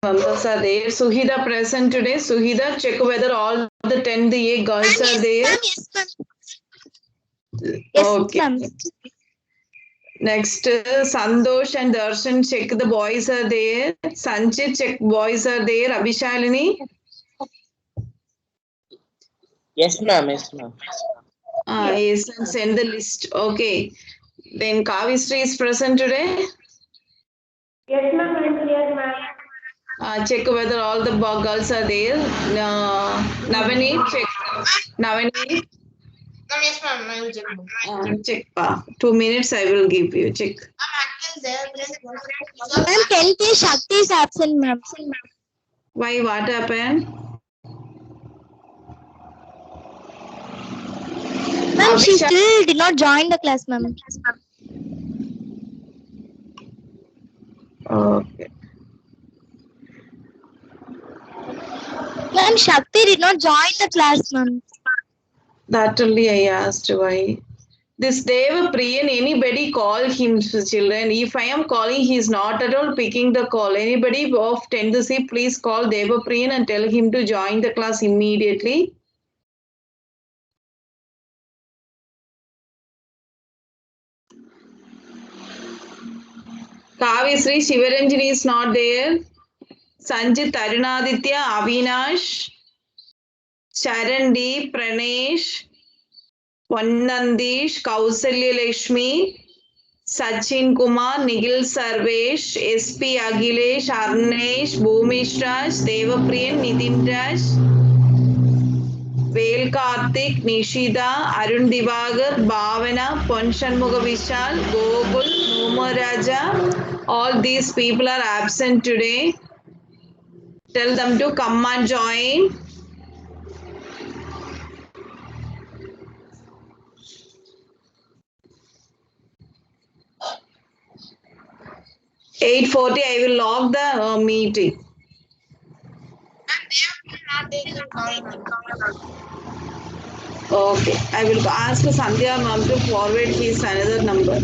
members are there. Suhida present today. Suhida, check whether all the 10th A girls are there. Yes, ma'am. Okay. Ma'am. Next, Sandosh and Darshan, check the boys are there. Sanchit, check boys are there. Abhishalini. Yes, ma'am. Yes, ma'am. Yes, and send the list. Okay. Then Kavistri is present today. Yes, ma'am, I'm here, ma'am. Check whether all the girls are there. Navani, check. Navani, Yes, ma'am. I will check. check. 2 minutes I will give you. Check. Ma'am, 10K Shakti is absent, ma'am. Why? What happened? Ma'am, she still did not join the class, ma'am. Okay. Ma'am, Shakti did not join the class, ma'am. That only I asked why. This Deva Priyan, anybody call him, children. If I am calling, he is not at all picking the call. Anybody of 10th C, please call Deva Priyan and tell him to join the class immediately. Kavisri Shivaranjani is not there. Sanjit Tarunaditya, Avinash, Sharandi, Pranesh, Ponnandish, Kausalya Lakshmi, Sachin Kumar, Nigil Sarvesh, SP Agilesh, Arnesh, Bhumish Raj, Devapriyan, Nitin Raj, Vel Karthik, Nishida, Arun Divagar, Bhavana, Ponshanmuga Vishal, Gokul, Momo Raja. All these people are absent today. Tell them to come and join. (8:40) I will log the meeting. Okay, I will ask Sandhya ma'am to forward his another number.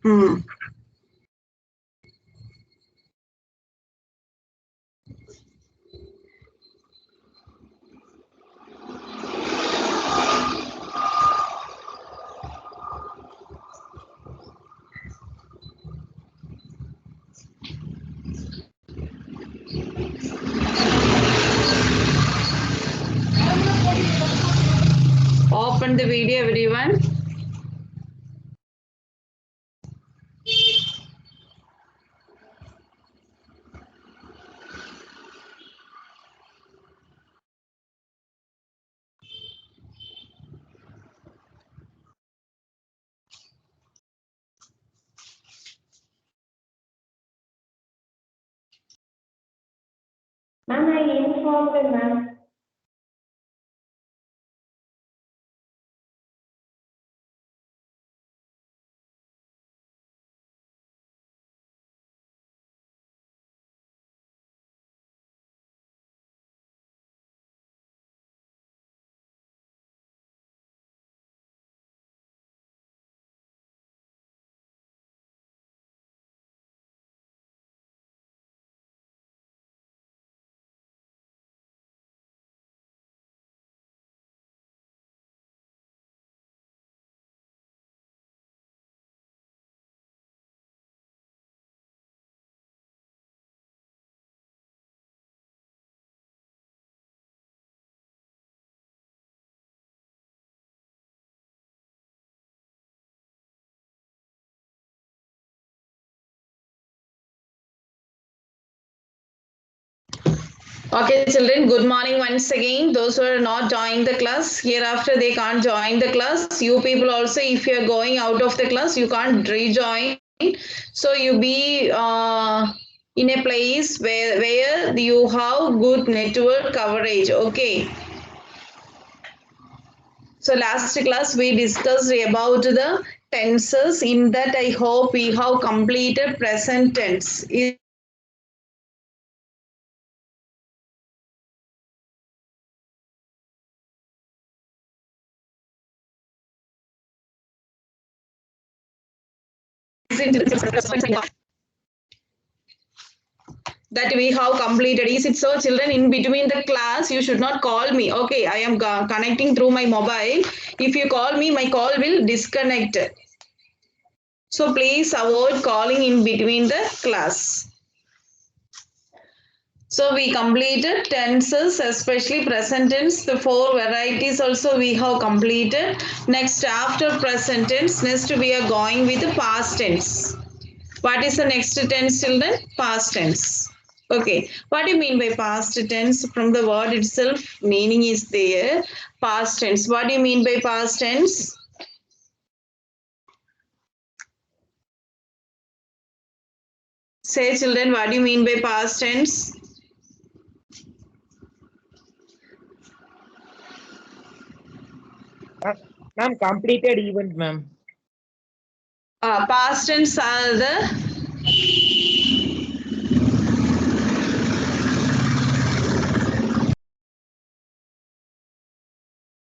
Hmm. Open the video, everyone. Ma'am, I informed them, ma'am. Okay, children, good morning once again. Those who are not joining the class, hereafter they can't join the class. You people also, if you are going out of the class, you can't rejoin. So you be in a place where you have good network coverage. Okay. So last class we discussed about the tenses. In that, I hope we have completed present tense. that we have completed. Is it so, children? In between the class, you should not call me. Okay, I am connecting through my mobile. If you call me, my call will disconnect. So please avoid calling in between the class. So we completed tenses, especially present tense. The 4 varieties also we have completed. Next, after present tense, next we are going with the past tense. What is the next tense, children? Past tense. Okay. What do you mean by past tense? From the word itself, meaning is there. Past tense. What do you mean by past tense? Say, children, what do you mean by past tense? Ma'am, completed event, ma'am. Past tense are the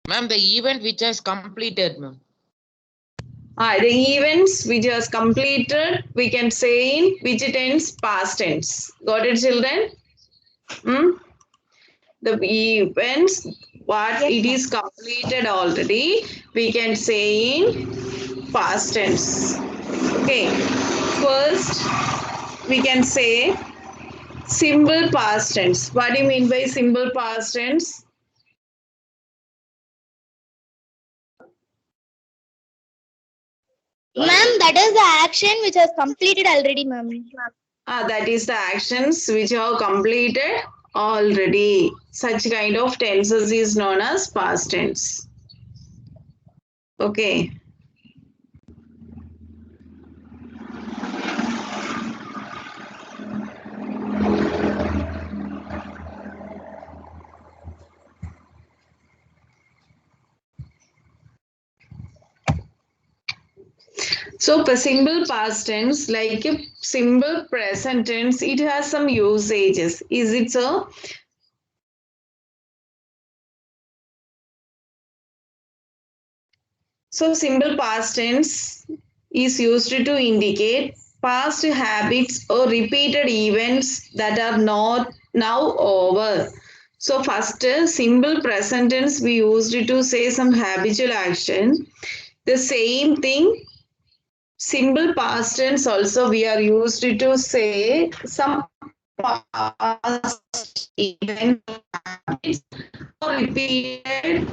Ma'am, the event which has completed, ma'am. the events which was completed, we can say in which tense? Past tense. Got it, children? The events, what it is completed already, we can say in past tense. Okay. First, we can say simple past tense. What do you mean by simple past tense? Ma'am, that is the action which was completed already, ma'am. That is the actions which are completed already. Such kind of tenses is known as past tense. Okay. So the simple past tense, like a simple present tense, it has some usages. Is it so? So simple past tense is used to indicate past habits or repeated events that are not now over. So first, simple present tense we used to say some habitual action. The same thing, simple past tense also we are used to say some past events or repeated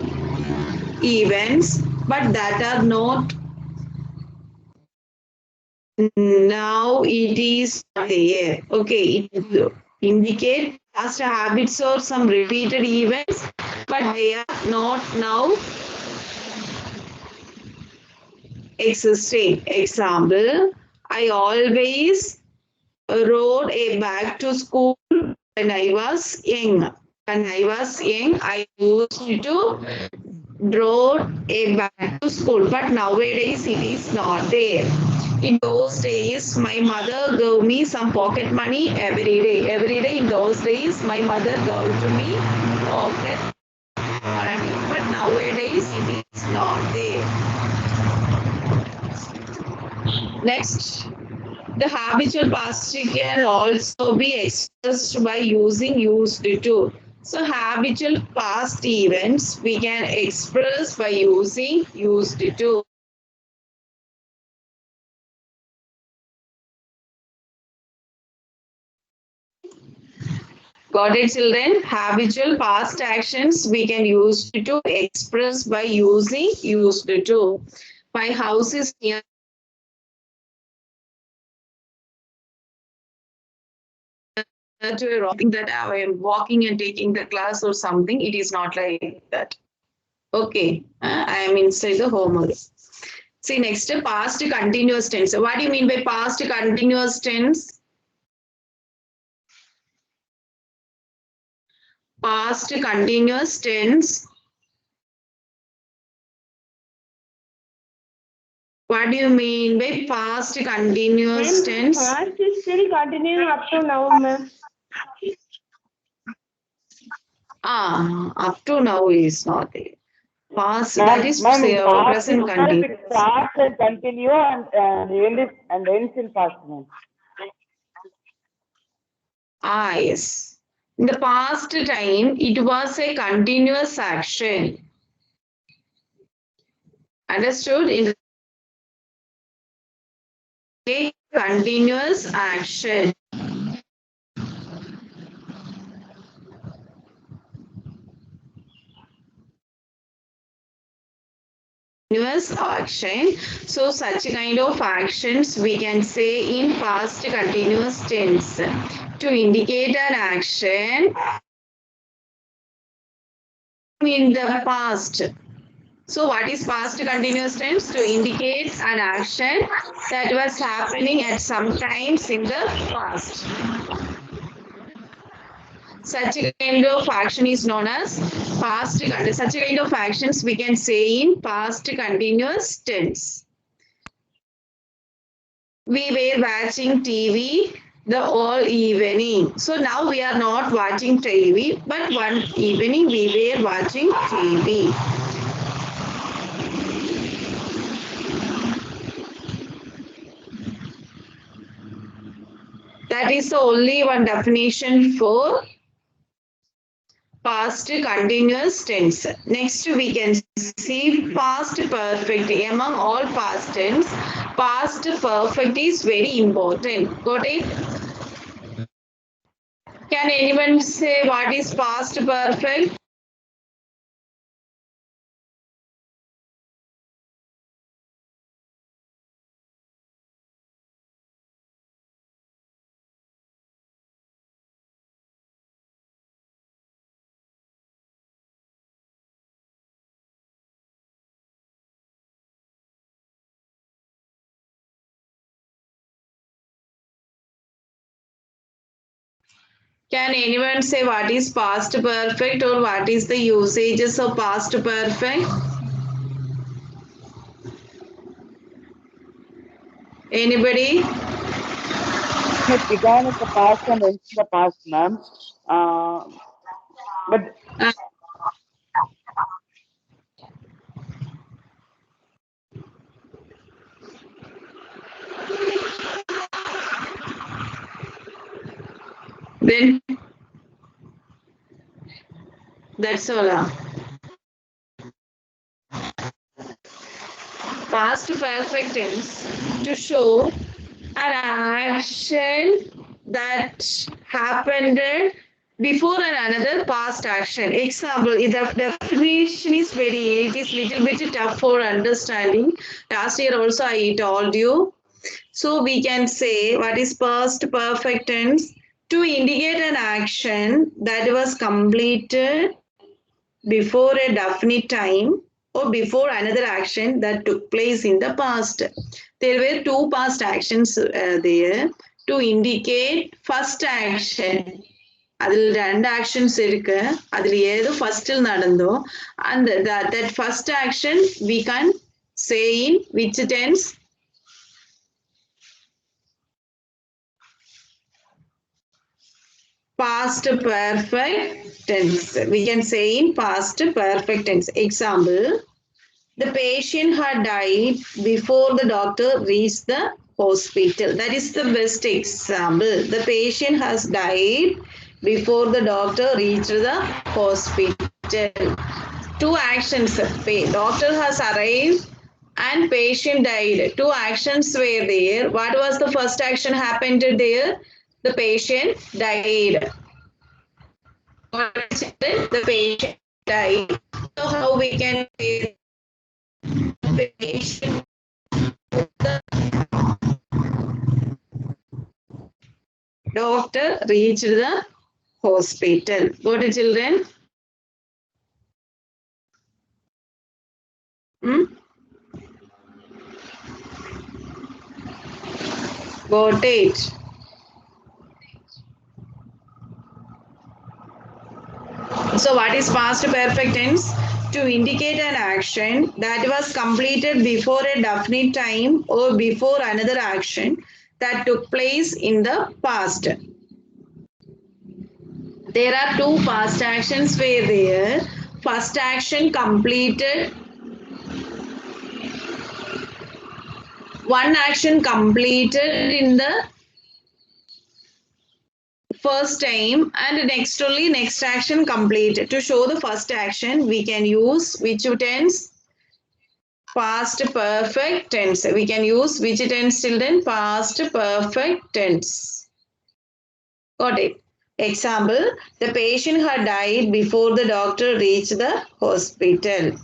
events, but that are not now it is there. Okay, it indicate past habits or some repeated events, but they are not now existing. Example, I always rode a bag to school when I was young. When I was young, I used to rode a bag to school, but nowadays it is not there. In those days, my mother gave me some pocket money every day. Every day in those days, my mother gave to me pocket money, but nowadays it is not there. Next, the habitual past can also be expressed by using used to. So habitual past events we can express by using used to. Got it, children? Habitual past actions we can use to express by using used to. My house is near to a wrong that I am walking and taking the class or something. It is not like that. Okay, I am inside the homework. See, next, past continuous tense. What do you mean by past continuous tense? Past continuous tense. What do you mean by past continuous tense? Past is still continuing up to now, ma'am. Up to now is not there. Past, that is present continuous. It starts and continue and ends in past, ma'am. Ah, yes. In the past time, it was a continuous action. Understood? In a continuous action. Continuous action. So such kind of actions we can say in past continuous tense to indicate an action in the past. So what is past continuous tense? To indicate an action that was happening at some times in the past. Such a kind of action is known as past. Such a kind of actions we can say in past continuous tense. We were watching TV the whole evening. So now we are not watching TV, but one evening we were watching TV. That is the only one definition for past continuous tense. Next, we can see past perfect. Among all past tense, past perfect is very important. Got it? Can anyone say what is past perfect? Can anyone say what is past perfect or what is the usages of past perfect? Anybody? It began in the past and ends in the past, ma'am. But Then that's all. Past perfect tense to show an action that happened before another past action. Example, the definition is it is little bit tough for understanding. Last year also I told you. So we can say what is past perfect tense to indicate an action that was completed before a definite time or before another action that took place in the past. There were two past actions there to indicate first action. അതിൽ രണ്ട് actions ഇருக்கு അതിൽ ഏത് ഫസ്റ്റിൽ നടന്നോ and that first action we can say in which tense? Past perfect tense. We can say in past perfect tense. Example, the patient had died before the doctor reached the hospital. That is the best example. The patient has died before the doctor reached the hospital. Two actions. Doctor has arrived and patient died. Two actions were there. What was the first action happened there? The patient died. The patient died. So how we can say the patient doctor reached the hospital. Got it, children? Got it. So what is past perfect tense? To indicate an action that was completed before a definite time or before another action that took place in the past. There are two past actions were there. first action completed. One action completed in the first time and next only next action completed. To show the first action, we can use which tense? Past perfect tense. We can use which tense, children? Past perfect tense. Got it. Example, the patient had died before the doctor reached the hospital.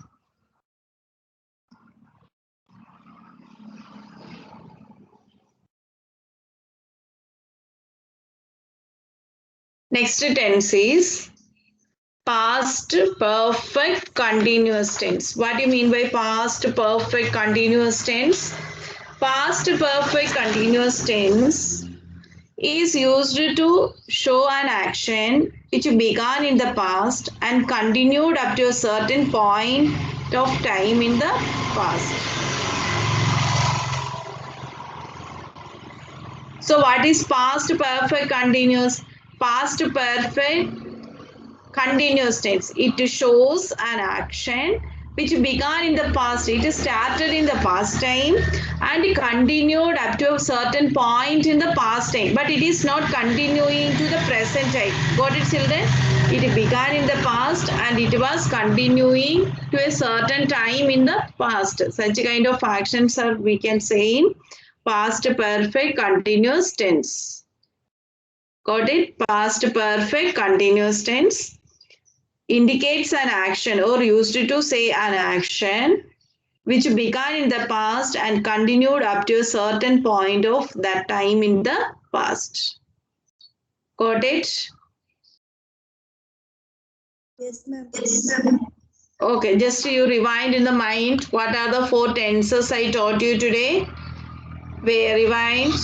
Next tense is past perfect continuous tense. What do you mean by past perfect continuous tense? Past perfect continuous tense is used to show an action which began in the past and continued up to a certain point of time in the past. So what is past perfect continuous? Past perfect continuous tense. It shows an action which began in the past. It started in the past time and continued up to a certain point in the past time. But it is not continuing to the present time. Got it, children? It began in the past and it was continuing to a certain time in the past. Such kind of actions are we can say in past perfect continuous tense. Got it? Past perfect continuous tense indicates an action or used to say an action which began in the past and continued up to a certain point of that time in the past. Got it? Yes, ma'am. Okay, just you rewind in the mind. What are the 4 tenses I taught you today? Where rewind?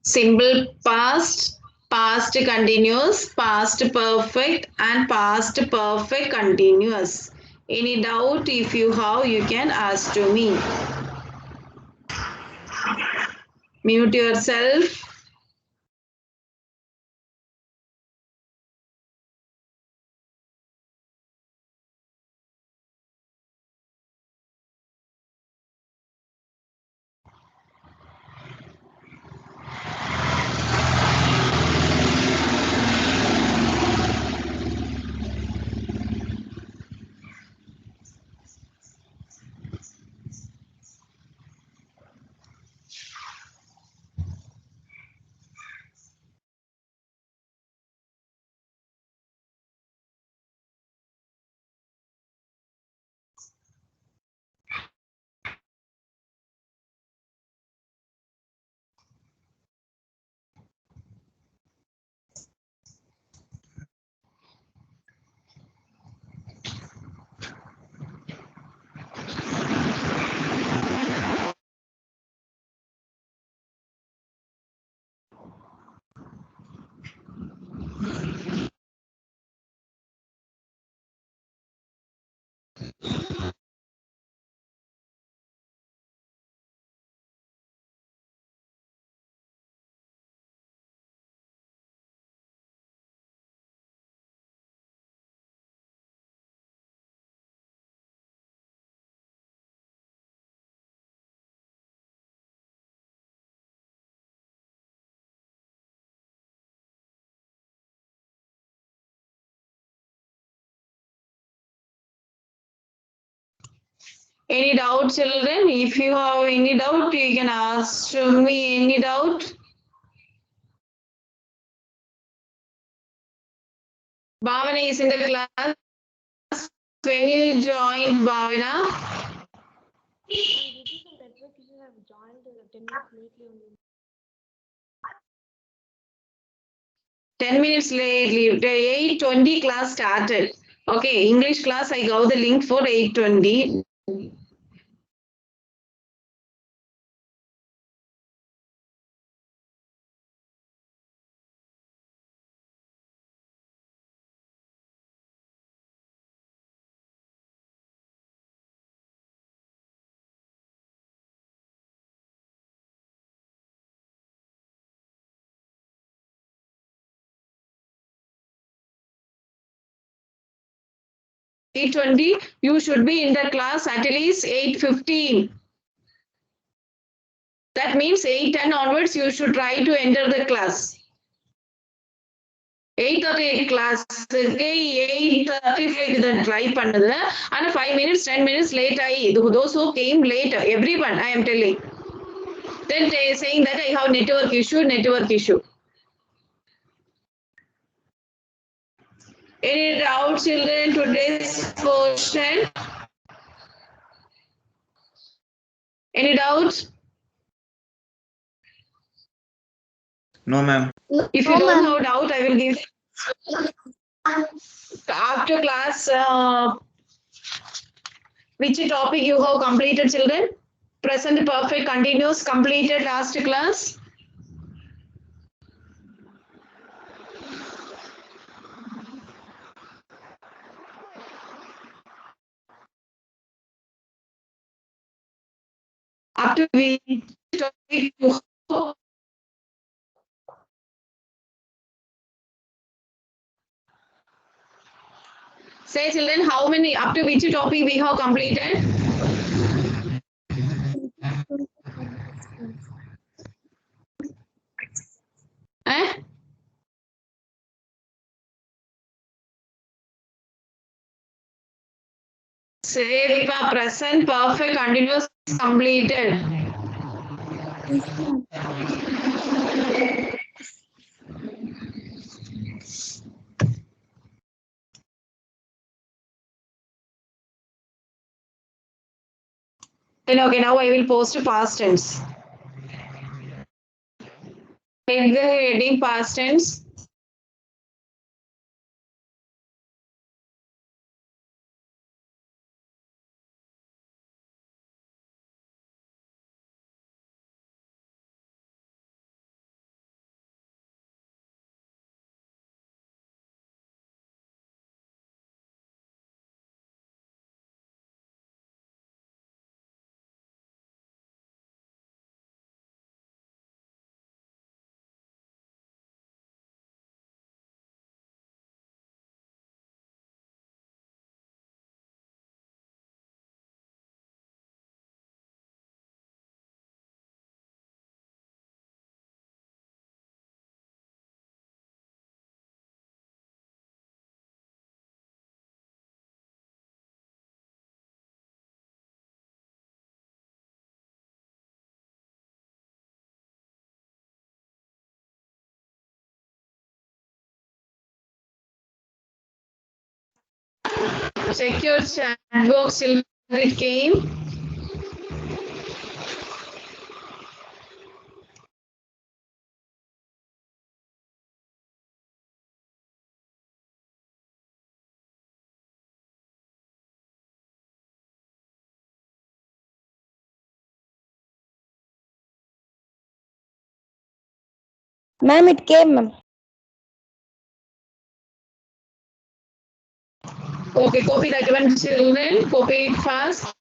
Simple past, past continuous, past perfect and past perfect continuous. Any doubt if you have, you can ask to me. Mute yourself. Any doubt, children? If you have any doubt, you can ask me any doubt. Bhavana is in the class. When you join, Bhavana? 10 minutes late. 8:20 class started. Okay, English class, I got the link for 8:20. 8:20, you should be in the class at least 8:15. That means 8:10 onwards, you should try to enter the class. 8:30 class, 8:35 then try பண்ணது. And 5 minutes, 10 minutes late those who came late, everyone, I am telling. Then saying that I have network issue. Any doubts, children, today's question? Any doubts? No, ma'am. If you don't have doubt, I will give after class. Which topic you have completed, children? Present perfect continuous completed last class. Up to which topic you have. Say, children, how many, up to which topic we have completed? Eh? Say, Viva, present perfect continuous completed. Then okay, now I will post past tense. Take the heading past tense. Check your chat box till it came. Ma'am, it came, ma'am. Okay, copy that one, children. Copy it fast.